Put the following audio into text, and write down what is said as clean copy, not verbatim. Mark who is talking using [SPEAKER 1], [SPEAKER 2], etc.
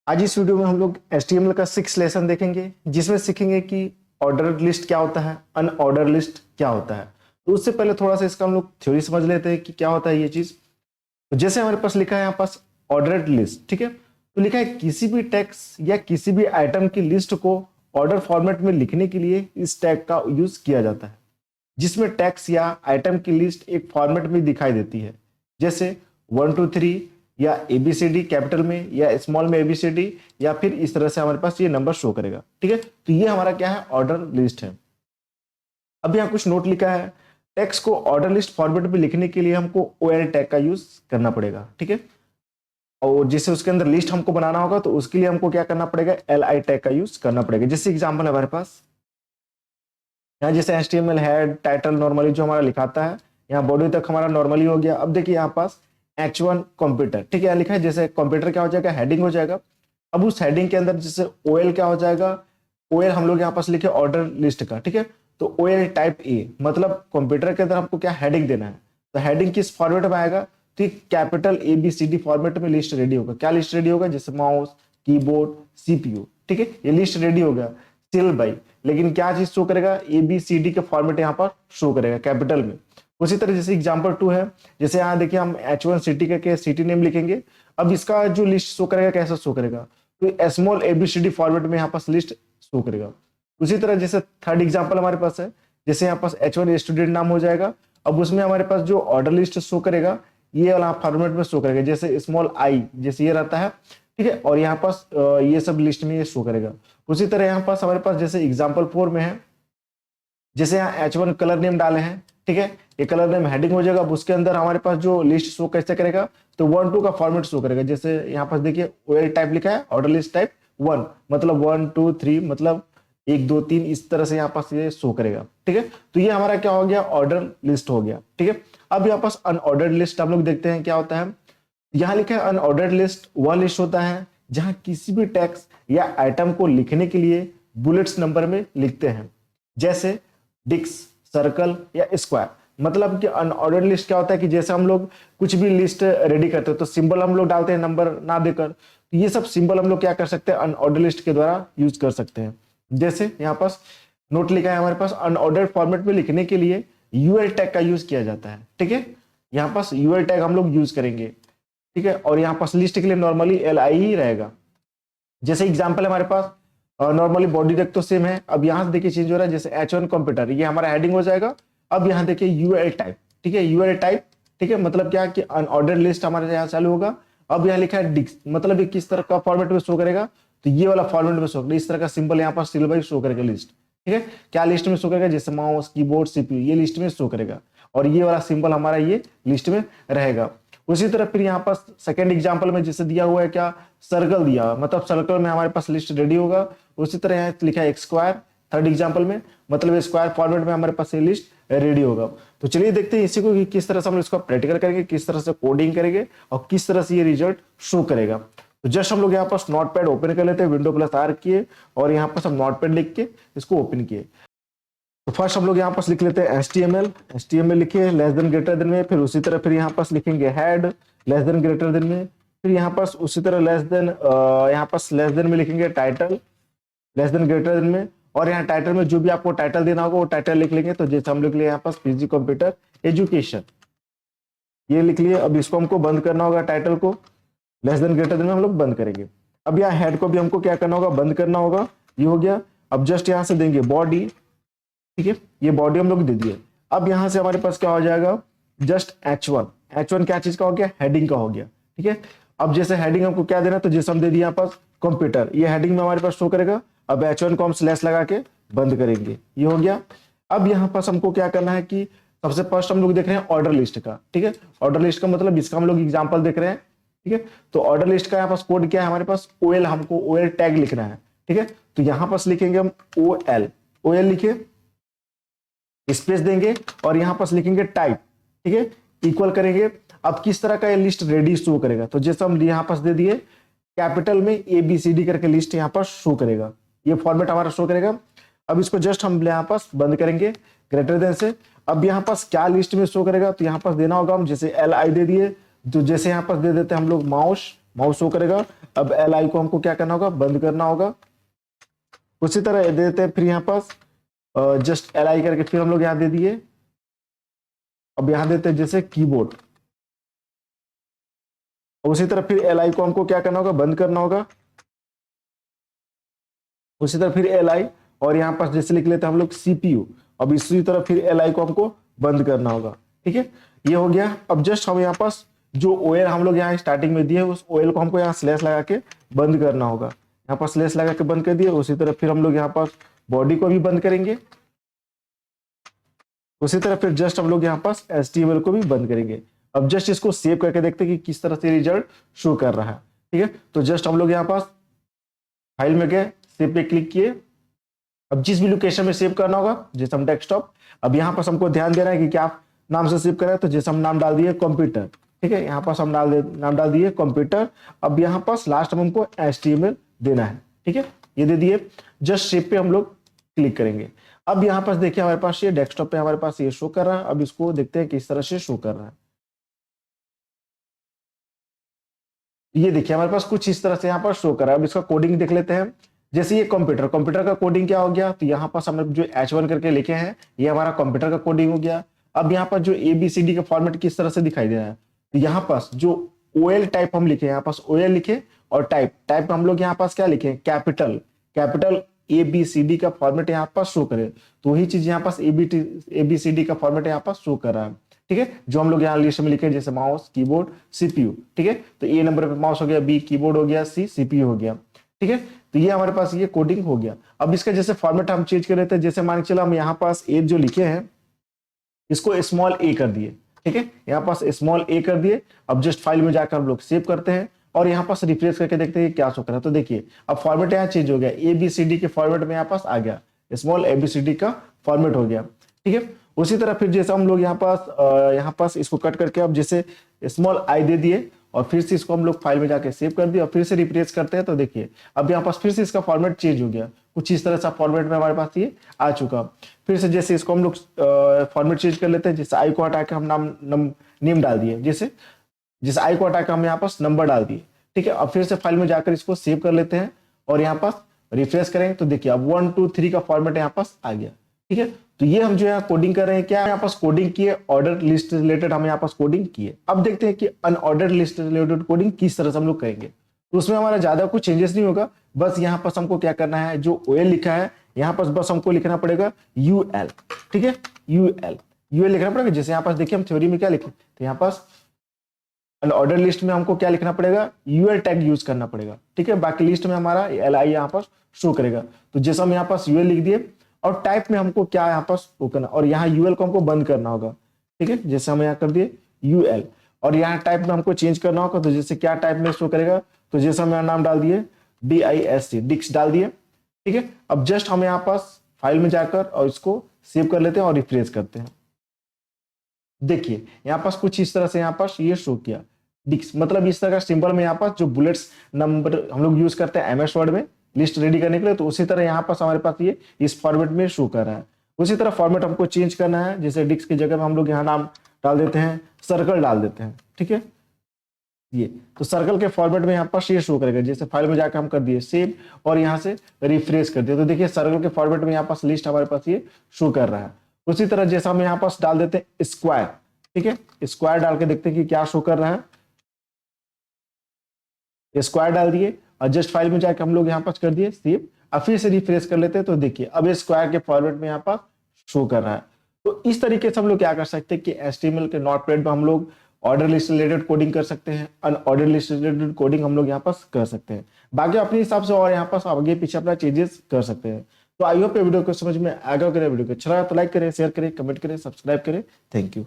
[SPEAKER 1] आज इस वीडियो में हम लोग HTML का 6 लेसन देखेंगे, जिसमें सीखेंगे कि ऑर्डर लिस्ट क्या होता है, अनऑर्डर लिस्ट क्या होता है। तो उससे पहले थोड़ा सा इसका हम लोग थ्योरी समझ लेते हैं कि क्या होता है ये चीज। तो जैसे हमारे पास लिखा है यहाँ पास ऑर्डर्ड लिस्ट, ठीक है। तो लिखा है किसी भी टेक्स्ट या किसी भी आइटम की लिस्ट को ऑर्डर फॉर्मेट में लिखने के लिए इस टैग का यूज किया जाता है, जिसमें टेक्स्ट या आइटम की लिस्ट एक फॉर्मेट में दिखाई देती है, जैसे 1 2 3 या ABCD कैपिटल में या स्मॉल में ABCD, या फिर इस तरह से हमारे पास ये नंबर शो करेगा, ठीक है। तो ये हमारा क्या है, ऑर्डर लिस्ट है। अब यहाँ कुछ नोट लिखा है, टेक्स्ट को ऑर्डर लिस्ट फॉर्मेट में लिखने के लिए हमको OL टैग का यूज करना पड़ेगा, ठीक है। और जिससे उसके अंदर लिस्ट हमको बनाना होगा तो उसके लिए हमको क्या करना पड़ेगा, LI टैग का यूज करना पड़ेगा। जैसे एग्जाम्पल है हमारे पास यहाँ, जैसे HTML हेड टाइटल नॉर्मली जो हमारा लिखाता है, यहाँ बॉडी तक हमारा नॉर्मली हो गया। अब देखिए यहाँ पास H1 कंप्यूटर, ठीक है, यहाँ लिखा है। जैसे कंप्यूटर क्या हो जाएगा, हेडिंग हो जाएगा। अब उस हेडिंग के अंदर जैसे OL क्या हो जाएगा, OL हम लोग यहाँ पास लिखे ऑर्डर लिस्ट का, ठीक है। तो OL टाइप A, मतलब कंप्यूटर के अंदर हमको क्या हेडिंग देना है, तो हेडिंग किस फॉर्मेट में आएगा, तो कैपिटल ABCD फॉर्मेट में लिस्ट रेडी होगा। क्या लिस्ट रेडी होगा, जैसे माउस, कीबोर्ड, CPU, ठीक है, ये लिस्ट रेडी होगा सिल बाई। लेकिन क्या चीज शो करेगा, ABCD के फॉर्मेट यहाँ पर शो करेगा कैपिटल में। उसी तरह जैसे एग्जांपल 2 है, जैसे यहाँ देखिए हम H1 सिटी के सिटी नेम लिखेंगे। अब इसका जो लिस्ट शो करेगा कैसा शो करेगा, तो स्मॉल ABCD फॉर्मेट में यहाँ पास लिस्ट शो करेगा। उसी तरह जैसे थर्ड एग्जांपल हमारे पास है, जैसे यहाँ पास H1 स्टूडेंट नाम हो जाएगा। अब उसमें हमारे पास जो ऑर्डर लिस्ट शो करेगा ये वाला फॉर्मेट में शो करेगा, जैसे स्मॉल I जैसे ये रहता है, ठीक है। और यहाँ पास ये सब लिस्ट में ये शो करेगा। उसी तरह यहाँ पास हमारे पास जैसे एग्जांपल 4 में है, जैसे यहाँ H1 कलर नेम डाले हैं, ठीक है, ये कलर नेम हेडिंग हो जाएगा। अब उसके अंदर हमारे पास जो लिस्ट शो कैसे करेगा, तो 1 2 का फॉर्मेट शो करेगा। जैसे यहाँ पास देखिए OL टाइप लिखा है, ऑर्डर लिस्ट टाइप 1, मतलब 1 2 3, मतलब 1 2 3, इस तरह से यहाँ पास ये शो करेगा, ठीक है। तो ये हमारा क्या हो गया, ऑर्डर लिस्ट हो गया, ठीक है। अब यहाँ पास अनऑर्डर्ड लिस्ट हम लोग देखते हैं क्या होता है। यहाँ लिखा है अनऑर्डर्ड लिस्ट वह लिस्ट होता है जहां किसी भी टेक्स्ट या आइटम को लिखने के लिए बुलेट्स नंबर में लिखते हैं, जैसे डिक्स, सर्कल या स्क्वायर। मतलब कि अनऑर्डर्ड लिस्ट क्या होता है कि जैसे हम लोग कुछ भी लिस्ट रेडी करते हैं तो सिंबल हम लोग डालते हैं नंबर ना देकर, तो ये सब सिंबल हम लोग क्या कर सकते हैं, अनऑर्डर्ड लिस्ट के द्वारा यूज कर सकते हैं। जैसे यहाँ पास नोट लिखा है हमारे पास, अनऑर्डर्ड फॉर्मेट में लिखने के लिए UL टैग का यूज किया जाता है, ठीक है। यहाँ पास UL टैग हम लोग यूज करेंगे, ठीक है। और यहाँ पास लिस्ट के लिए नॉर्मली LI ही रहेगा। जैसे एग्जांपल है हमारे पास, नॉर्मली बॉडी डेक तो सेम है। अब यहाँ से देखिए चेंज हो रहा है, जैसे H1 कंप्यूटर, ये हमारा हेडिंग हो जाएगा। अब यहाँ देखिए UL टाइप, ठीक है, UL टाइप, ठीक है, मतलब क्या कि अनऑर्डर लिस्ट हमारे यहाँ चालू होगा। अब यहाँ लिखा है डिक्स, मतलब ये किस तरह का फॉर्मेट में शो करेगा, तो ये वाला फॉर्मेट में शो करेगा। इस तरह का सिंबल यहाँ पर सिल्वर शो करेगा लिस्ट, ठीक है। क्या लिस्ट में शो करेगा, जैसे माउस, कीबोर्ड, CPU, ये लिस्ट में शो करेगा। और ये वाला सिंबल हमारा ये लिस्ट में रहेगा। उसी तरह फिर यहाँ पास सेकंड एग्जांपल में जैसे दिया हुआ है क्या, सर्कल दिया, मतलब सर्कल में हमारे पास लिस्ट रेडी होगा। उसी तरह यहाँ लिखा है स्क्वायर थर्ड एग्जांपल में, मतलब स्क्वायर फॉर्मेट में हमारे पास ये लिस्ट रेडी होगा। तो चलिए देखते हैं इसी को कि किस तरह से हम लोग इसको प्रैक्टिकल करेंगे, किस तरह से कोडिंग करेंगे और किस तरह से ये रिजल्ट शो करेगा। तो जस्ट हम लोग यहाँ पास नोटपैड ओपन कर लेते हैं, Windows+R किए और यहाँ पास हम नोटपैड लिख के इसको ओपन किए। तो फर्स्ट हम लोग यहाँ पास लिख लेते हैं HTML लिखिए लेस देन ग्रेटर देन में, फिर उसी तरह फिर यहाँ पास लिखेंगे head less than greater than में, फिर यहाँ पास उसी तरह लेस देन में लिखेंगे title less than greater than में। और यहाँ टाइटल में जो भी आपको टाइटल देना होगा वो टाइटल लिख लेंगे। तो जैसे हम लिख लिए यहाँ पास PG कंप्यूटर एजुकेशन, ये लिख लिए। अब इसको हमको बंद करना होगा, टाइटल को लेस देन ग्रेटर देन में हम लोग बंद करेंगे। अब यहाँ हेड को भी हमको क्या करना होगा, बंद करना होगा। ये हो गया। अब जस्ट यहाँ से देंगे बॉडी, ठीक है, ये बॉडी हम लोग दे दिए। अब यहाँ से हमारे पास क्या हो जाएगा, जस्ट H1 क्या चीज का हो गया, हेडिंग का हो गया, ठीक है। अब जैसे हेडिंग हमको क्या देना, तो जैसे हम दे दिए यहाँ पास कंप्यूटर, ये हेडिंग में हमारे पास शो करेगा। अब H1 को हम स्लैश लगा के बंद करेंगे, ये हो गया। अब यहाँ पास हमको क्या करना है कि सबसे फर्स्ट हम लोग देख रहे हैं ऑर्डर लिस्ट का, ठीक है। ऑर्डर लिस्ट का मतलब इसका हम लोग एग्जाम्पल देख रहे हैं, ठीक है। तो ऑर्डर लिस्ट का यहाँ पास कोड क्या है हमारे पास, OL, हमको OL टैग लिखना है, ठीक है। तो यहाँ पास लिखेंगे हम OL लिखे, स्पेस देंगे और यहाँ पास लिखेंगे टाइप, ठीक है, इक्वल करेंगे। अब किस तरह का ये लिस्ट रेडी शो करेगा, तो जैसे हम यहाँ पास दे दिए कैपिटल में ABCD करके लिस्ट यहाँ पर शो करेगा, ये फॉर्मेट हमारा शो करेगा। अब इसको जस्ट हम यहाँ पास बंद करेंगे ग्रेटर देन से। अब यहाँ पास क्या लिस्ट में शो करेगा, तो यहाँ पास देना होगा हम, जैसे LI दे दिए, तो जैसे यहाँ पास दे देते हैं हम लोग माउस शो करेगा। अब एल आई को हमको क्या करना होगा, बंद करना होगा। उसी तरह दे देते हैं फिर यहाँ पास जस्ट एल आई करके फिर हम लोग यहाँ दे दिए। अब यहाँ देते हैं जैसे कीबोर्ड, उसी तरह फिर एल आई को हमको क्या करना होगा, बंद करना होगा। उसी तरह फिर एल आई और यहाँ पास जैसे लिख लेते हैं हम लोग सीपीयू। अब इसी तरह फिर एल आई को हमको बंद करना होगा। ठीक है, ये हो गया। अब जस्ट हम यहाँ पास जो ओएल हम लोग यहाँ स्टार्टिंग में दिए उस ओएल को हमको यहाँ स्लैश लगा के बंद करना होगा। यहाँ पर स्लैश लगा के बंद कर दिए। उसी तरह फिर हम लोग यहाँ पास बॉडी को भी बंद करेंगे। उसी तरह फिर जस्ट हम लोग यहाँ पास HTML को भी बंद करेंगे। अब जस्ट इसको सेव करके देखते हैं कि किस तरह से रिजल्ट शो कर रहा है। ठीक है, तो जस्ट हम लोग यहाँ पास फाइल में गए, सेव पे क्लिक किए। अब जिस भी लोकेशन में सेव करना होगा, जैसे हम डेस्कटॉप, अब यहाँ पास हमको ध्यान देना है कि क्या नाम से सेव करें, तो जैसे हम नाम डाल दिए कंप्यूटर। ठीक है, यहाँ पास हम नाम डाल दिए कंप्यूटर। अब यहाँ पास लास्ट में हमको HTML देना है। ठीक है, ये दे दिए। जस्ट सेव पे हम लोग क्लिक करेंगे। अब यहाँ पास देखिए हमारे पास ये डेस्कटॉप पे हमारे पास ये शो कर रहा है। अब इसको देखते हैं किस तरह से शो कर रहा है। ये देखिए हमारे पास कुछ इस तरह से यहाँ पर शो कर रहा है। अब इसका कोडिंग देख लेते हैं। जैसे ये कंप्यूटर का कोडिंग क्या हो गया, तो यहाँ पास हमने जो H1 करके लिखे हैं ये हमारा कंप्यूटर का कोडिंग हो गया। अब यहाँ पर जो ABCD का फॉर्मेट किस तरह से दिखाई दे रहा है, तो यहाँ पास जो OL टाइप हम लिखे, यहाँ पास OL लिखे और टाइप हम लोग यहाँ पास क्या लिखे, कैपिटल ABCD का फॉर्मेट यहाँ पास शो करे। तो वही चीज यहाँ पास ABCD का फॉर्मेट यहाँ पास शो कर रहा है। ठीक है, जो हम लोग यहाँ लिस्ट में लिखे जैसे माउस, कीबोर्ड, CPU। ठीक है, तो A नंबर पे माउस हो गया, B कीबोर्ड हो गया, C CPU हो गया। ठीक है, तो ये हमारे पास ये कोडिंग हो गया। अब इसका जैसे फॉर्मेट हम चेंज कर रहे थे, जैसे मान के चलो हम यहाँ पास A जो लिखे हैं इसको स्मॉल a कर दिए। ठीक है, यहाँ पास स्मॉल a कर दिए। अब जस्ट फाइल में जाकर हम लोग सेव करते हैं और यहाँ पास रिफ्रेश करके देखते हैं क्या शो कर रहा है। तो देखिए अब फॉर्मेट यहाँ चेंज हो गया, ABCD के फॉर्मेट में यहाँ पास आ गया, स्मॉल ABCD का फॉर्मेट हो गया। ठीक है, उसी तरह फिर जैसे हम लोग यहाँ पास इसको कट करके अब जैसे स्मॉल i दे दिए और फिर से इसको हम लोग फाइल में जाके सेव कर दिए और फिर से रिफ्रेश करते हैं। तो देखिए अब यहाँ पास फिर से इसका फॉर्मेट चेंज हो गया, कुछ इस तरह से फॉर्मेट में हमारे पास ये आ चुका। फिर से जैसे इसको हम लोग फॉर्मेट चेंज कर लेते हैं। जैसे आई को हटा के हम नेम डाल दिए, जैसे आई को हटा के हम यहाँ पास नंबर डाल दिए। ठीक है, अब फिर से फाइल में जाकर इसको सेव कर लेते हैं और यहाँ पास रिफ्रेश करेंगे तो देखिए अब 1 2 3 का फॉर्मेट यहाँ पास आ गया। ठीक है, तो ये हम जो है कोडिंग कर रहे हैं, क्या यहाँ पास कोडिंग किए, ऑर्डर लिस्ट रिलेटेड हम यहाँ पास कोडिंग किए। अब देखते हैं कि अनऑर्डर्ड लिस्ट रिलेटेड कोडिंग किस तरह से हम लोग करेंगे। तो उसमें हमारा ज्यादा कुछ चेंजेस नहीं होगा, बस यहाँ पास हमको क्या करना है, जो OL लिखा है यहाँ पास बस हमको लिखना पड़ेगा UL। ठीक है, UL लिखना पड़ेगा। जैसे यहाँ पास देखिए हम थ्योरी में क्या लिखे, तो यहाँ पास ऑर्डर लिस्ट में हमको क्या लिखना पड़ेगा, UL टैग यूज करना पड़ेगा। ठीक है, बाकी लिस्ट में हमारा LI यहाँ पास शो करेगा। तो जैसे हम यहाँ पास UL लिख दिए और टाइप में हमको क्या यहाँ पास शो करना, और यहाँ UL को हमको बंद करना होगा। ठीक है, जैसे हम यहाँ कर दिए UL और यहाँ टाइप में हमको चेंज करना होगा। तो जैसे क्या टाइप में शो करेगा, तो जैसे हम यहाँ नाम डाल दिए DISC डाल दिए। ठीक है, अब जस्ट हम यहाँ पास फाइल में जाकर और इसको सेव कर लेते हैं और रिफ्रेश करते हैं। देखिए यहाँ पास कुछ इस तरह से यहाँ पास ये शो किया डिक्स, मतलब इस तरह का सिंबल में यहाँ पास जो बुलेट्स नंबर हम लोग यूज करते हैं MS वर्ड में लिस्ट रेडी करने के लिए, तो उसी तरह यहाँ पास हमारे पास ये इस फॉर्मेट में शो कर रहा है। उसी तरह फॉर्मेट हमको चेंज करना है, जैसे डिक्स की जगह में हम लोग यहाँ नाम डाल देते हैं, सर्कल डाल देते हैं। ठीक है, ये तो सर्कल के फॉर्मेट में यहाँ पास ये शो करेगा। जैसे फाइल में जाकर हम कर दिए सेव और यहाँ से रिफ्रेश कर दिए, तो देखिए सर्कल के फॉर्मेट में यहाँ पास लिस्ट हमारे पास ये शो कर रहा है। उसी तरह जैसा हम यहाँ पास डाल देते हैं स्क्वायर। ठीक है, स्क्वायर डाल के देखते हैं कि क्या शो कर रहा है। स्क्वायर डाल दिए और जस्ट फाइल में जाकर हम लोग यहाँ पास कर दिए सेव। अब फिर से रिफ्रेश कर लेते हैं तो देखिए अब ये स्क्वायर के फॉर्मेट में यहाँ पास शो कर रहा है। तो इस तरीके से हम लोग क्या कर सकते हैं कि HTML के नोटपैड में हम लोग ऑर्डर लिस्ट रिलेटेड कोडिंग कर सकते हैं, अनऑर्डर लिस्ट रिलेटेड कोडिंग हम लोग यहाँ पास कर सकते हैं। बाकी अपने हिसाब से और यहाँ पास आगे पीछे अपना चेंजेस कर सकते हैं। तो आई होप ये वीडियो को समझ में आएगा। वीडियो को अच्छा लगा तो लाइक करें, शेयर करें, कमेंट करें, सब्सक्राइब करें। Thank you.